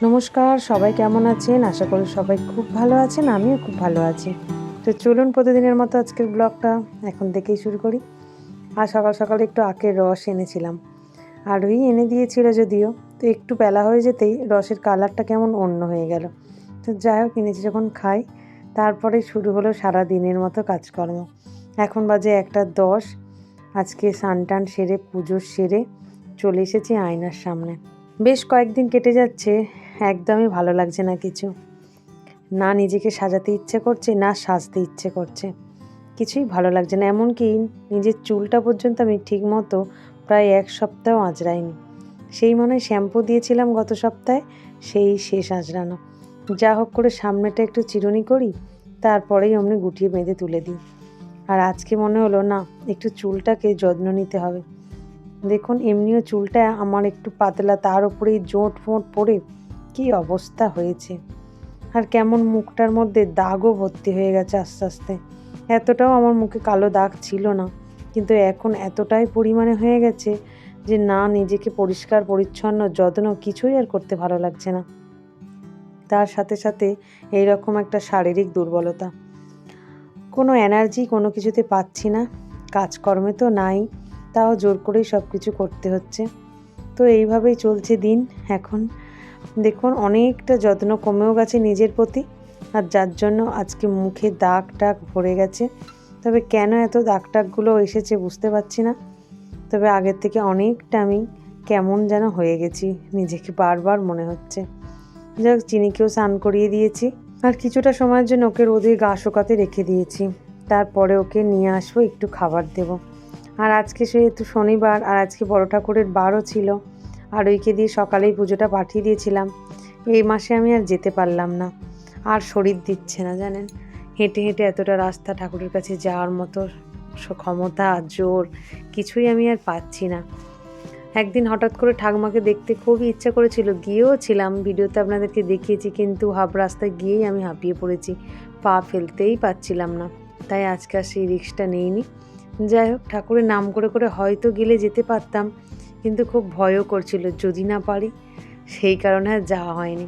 নমস্কার, সবাই কেমন আছেন? আশা করি সবাই খুব ভালো আছেন। আমিও খুব ভালো আছি। তো চলুন প্রতিদিনের মতো আজকের ব্লগটা এখন থেকেই শুরু করি। আর সকাল সকাল একটু আখের রস এনেছিলাম। আরোই এনে দিয়েছিল যদিও। তো একটু বেলা হয়ে যেতেই রসের কালারটা কেমন অন্য হয়ে গেল। তো যাই হোক, এনেছি যখন খাই, তারপরে শুরু হলো সারা দিনের মতো কাজকর্ম। এখন বাজে 1:10। আজকে স্নান টান সেরে পুজো সেরে চলে এসেছি আয়নার সামনে। বেশ কয়েকদিন কেটে যাচ্ছে, একদমই ভালো লাগছে না কিছু। না নিজেকে সাজাতে ইচ্ছে করছে, না সাজতে ইচ্ছে করছে। কিছুই ভালো লাগছে না। এমনকি নিজের চুলটা পর্যন্ত আমি ঠিকমতো প্রায় 1 সপ্তাহ আঁচড়াইনি। সেই মনে হয় শ্যাম্পু দিয়েছিলাম গত সপ্তাহে, সেই শেষ আঁচড়ানো। যা হোক করে সামনেটা একটু চিরুনি করি, তারপরেই অমনি গুটিয়ে বেঁধে তুলে দিই। আর আজকে মনে হলো না, একটু চুলটাকে যত্ন নিতে হবে। দেখুন, এমনিও চুলটা আমার একটু পাতলা, তার উপরে জোঁট ফোঁট পড়ে কী অবস্থা হয়েছে। আর কেমন মুখটার মধ্যে দাগও ভর্তি হয়ে গেছে আস্তে আস্তে। এতটাও আমার মুখে কালো দাগ ছিল না, কিন্তু এখন এতটাই পরিমাণে হয়ে গেছে যে না নিজেকে পরিষ্কার পরিচ্ছন্ন যত্ন কিছুই আর করতে ভালো লাগছে না। তার সাথে সাথে এইরকম একটা শারীরিক দুর্বলতা, কোনো এনার্জি কোনো কিছুতে পাচ্ছি না। কাজকর্মে তো নাই, তাও জোর করেই সব কিছু করতে হচ্ছে। তো এইভাবেই চলছে দিন এখন। দেখুন, অনেকটা যত্ন কমেও গেছে নিজের প্রতি, আর যার জন্য আজকে মুখে দাগ টাগ ভরে গেছে। তবে কেন এত দাগ টাগগুলো এসেছে বুঝতে পারছি না। তবে আগের থেকে অনেকটা আমি কেমন যেন হয়ে গেছি, নিজেকে বারবার মনে হচ্ছে। যাক, চিনিকেও স্নান করিয়ে দিয়েছি, আর কিছুটা সময়ের জন্য ওকে রোদে গা শুকাতে রেখে দিয়েছি। তারপরে ওকে নিয়ে আসবো, একটু খাবার দেব। আর আজকে সেহেতু শনিবার, আর আজকে বড় ঠাকুরের বারও ছিল, আর ওইকে দিয়ে সকালেই পুজোটা পাঠিয়ে দিয়েছিলাম। এই মাসে আমি আর যেতে পারলাম না, আর শরীর দিচ্ছে না জানেন। হেঁটে হেঁটে এতটা রাস্তা ঠাকুরের কাছে যাওয়ার মতো ক্ষমতা জোর কিছুই আমি আর পাচ্ছি না। একদিন হঠাৎ করে ঠাকুমাকে দেখতে খুবই ইচ্ছা করেছিল, গিয়েও ছিলাম, ভিডিওতে আপনাদেরকে দেখিয়েছি, কিন্তু হাফ রাস্তায় গিয়েই আমি হাঁপিয়ে পড়েছি, পা ফেলতেই পারছিলাম না। তাই আজকে আর সেই রিস্কটা নেইনি। যাই হোক, ঠাকুরের নাম করে করে হয়তো গেলে যেতে পারতাম, কিন্তু খুব ভয়ও করছিল যদি না পারি, সেই কারণে আর যাওয়া হয়নি।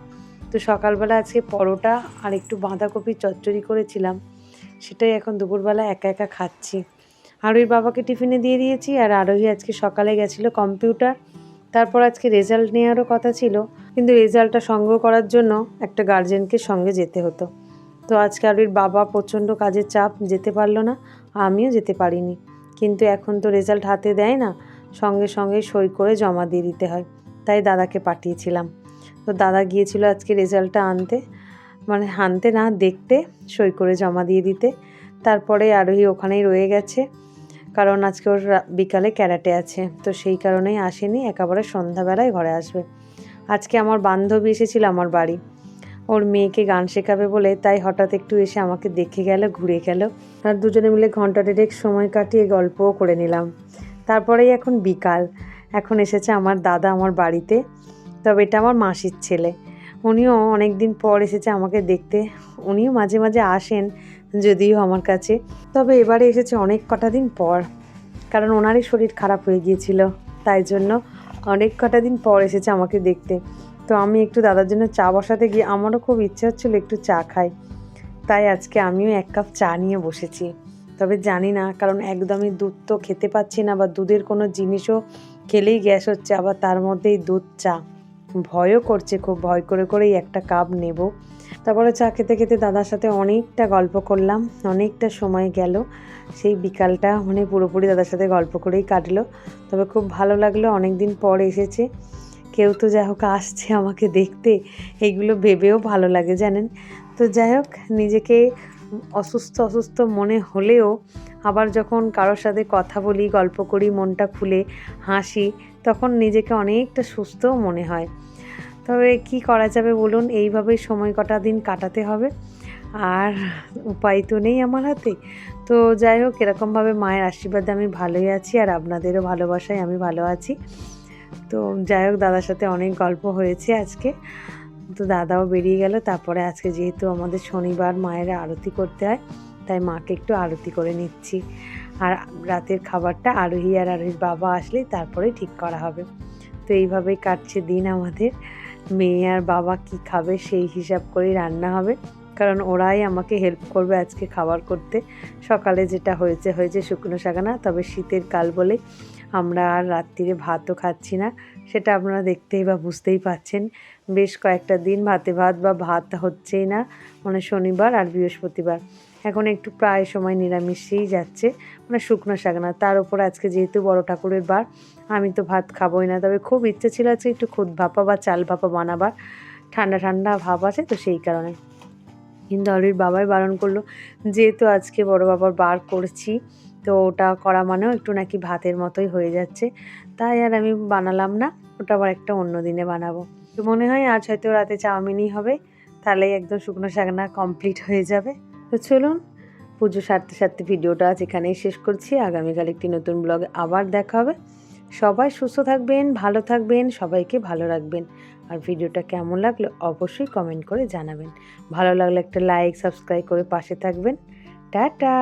তো সকালবেলা আজকে পরোটা আর একটু বাঁধাকপি চচ্চড়ি করেছিলাম, সেটাই এখন দুপুরবেলা একা একা খাচ্ছি। আরোহীর বাবাকে টিফিনে দিয়ে দিয়েছি, আর আরোহী আজকে সকালে গেছিলো কম্পিউটার। তারপর আজকে রেজাল্ট নেওয়ারও কথা ছিল, কিন্তু রেজাল্টটা সংগ্রহ করার জন্য একটা গার্জেনকে সঙ্গে যেতে হতো। তো আজকে আরোহীর বাবা প্রচণ্ড কাজের চাপ, যেতে পারলো না, আমিও যেতে পারিনি। কিন্তু এখন তো রেজাল্ট হাতে দেয় না, সঙ্গে সঙ্গে সই করে জমা দিয়ে দিতে হয়, তাই দাদাকে পাঠিয়েছিলাম। তো দাদা গিয়েছিল আজকে রেজাল্টটা আনতে, মানে আনতে না, দেখতে, সই করে জমা দিয়ে দিতে। তারপরে আরোহী ওখানেই রয়ে গেছে, কারণ আজকে ওর বিকালে ক্যারাটে আছে, তো সেই কারণেই আসেনি, একেবারে সন্ধ্যাবেলায় ঘরে আসবে। আজকে আমার বান্ধবী এসেছিল আমার বাড়ি, ওর মেয়েকে গান শেখাবে বলে, তাই হঠাৎ একটু এসে আমাকে দেখে গেল, ঘুরে গেল। আর দুজনে মিলে ঘন্টা দেড়েক সময় কাটিয়ে গল্পও করে নিলাম। তারপরেই এখন বিকাল, এখন এসেছে আমার দাদা আমার বাড়িতে। তবে এটা আমার মাসির ছেলে, উনিও অনেক দিন পর এসেছে আমাকে দেখতে। উনিও মাঝে মাঝে আসেন যদিও আমার কাছে, তবে এবারে এসেছে অনেক কটা দিন পর, কারণ ওনারই শরীর খারাপ হয়ে গিয়েছিল, তাই জন্য অনেক কটা দিন পর এসেছে আমাকে দেখতে। তো আমি একটু দাদার জন্য চা বসাতে গিয়ে আমারও খুব ইচ্ছে হচ্ছিল একটু চা খাই, তাই আজকে আমিও 1 কাপ চা নিয়ে বসেছি। তবে জানি না, কারণ একদমই দুধ তো খেতে পাচ্ছি না, বা দুধের কোনো জিনিসও খেলেই গ্যাস হচ্ছে, আবার তার মধ্যেই দুধ চা, ভয়ও করছে, খুব ভয় করে করেই 1টা কাপ নেব। তারপরে চা খেতে খেতে দাদার সাথে অনেকটা গল্প করলাম, অনেকটা সময় গেল। সেই বিকালটা মানে পুরোপুরি দাদার সাথে গল্প করেই কাটলো। তবে খুব ভালো লাগলো, অনেক দিন পর এসেছে কেউ, তো যাই হোক আসছে আমাকে দেখতে, এইগুলো ভেবেও ভালো লাগে জানেন। তো যাই হোক, নিজেকে অসুস্থ অসুস্থ মনে হলেও আবার যখন কারোর সাথে কথা বলি, গল্প করি, মনটা খুলে হাসি, তখন নিজেকে অনেকটা সুস্থও মনে হয়। তবে কি করা যাবে বলুন, এইভাবেই সময় কটা দিন কাটাতে হবে, আর উপায় তো নেই আমার হাতে। তো যাই হোক, এরকমভাবে মায়ের আশীর্বাদে আমি ভালোই আছি, আর আপনাদেরও ভালোবাসায় আমি ভালো আছি। তো যাই হোক, দাদার সাথে অনেক গল্প হয়েছে আজকে। তো দাদাও বেরিয়ে গেল। তারপরে আজকে যেহেতু আমাদের শনিবার মায়ের আরতি করতে হয়, তাই মাকে একটু আরতি করে নিচ্ছি। আর রাতের খাবারটা আরোহীর বাবা আসলেই তারপরে ঠিক করা হবে। তো এইভাবেই কাটছে দিন আমাদের। মেয়ে আর বাবা কি খাবে সেই হিসাব করেই রান্না হবে, কারণ ওরাই আমাকে হেল্প করবে আজকে খাবার করতে। সকালে যেটা হয়েছে হয়েছে শুকনো শাকানা, তবে শীতের কাল বলে আমরা আর রাত্রিরে ভাতও খাচ্ছি না, সেটা আপনারা দেখতেই বা বুঝতেই পাচ্ছেন। বেশ কয়েকটা দিন ভাতে ভাত বা ভাত হচ্ছেই না, মানে শনিবার আর বৃহস্পতিবার। এখন একটু প্রায় সময় নিরামিষেই যাচ্ছে, মানে শুকনো শাকানা। তার উপর আজকে যেহেতু বড় ঠাকুরের বার, আমি তো ভাত খাবোই না, তবে খুব ইচ্ছে ছিল আজকে একটু খুদ ভাপা বা চাল ভাপা বানাবার, ঠান্ডা ঠান্ডা ভাব আছে তো সেই কারণে। কিন্তু অরির বাবাই বারণ করলো, যেহেতু আজকে বড় বাবার বার করছি, তো ওটা করা মানেও একটু নাকি ভাতের মতোই হয়ে যাচ্ছে, তাই আর আমি বানালাম না। ওটা আবার একটা অন্য দিনে বানাবো। তো মনে হয় আজ হয়তো রাতে চাউমিনই হবে, তাহলেই একদম শুকনো শাকনা কমপ্লিট হয়ে যাবে। তো চলুন, পুজো সারতে সারতে ভিডিওটা আজ এখানেই শেষ করছি। আগামীকাল একটি নতুন ব্লগে আবার দেখা হবে। সবাই সুস্থ থাকবেন, ভালো থাকবেন, সবাইকে ভালো রাখবেন। আর ভিডিওটা কেমন লাগলো অবশ্যই কমেন্ট করে জানাবেন। ভালো লাগলে একটা লাইক, সাবস্ক্রাইব করে পাশে থাকবেন। টাটা।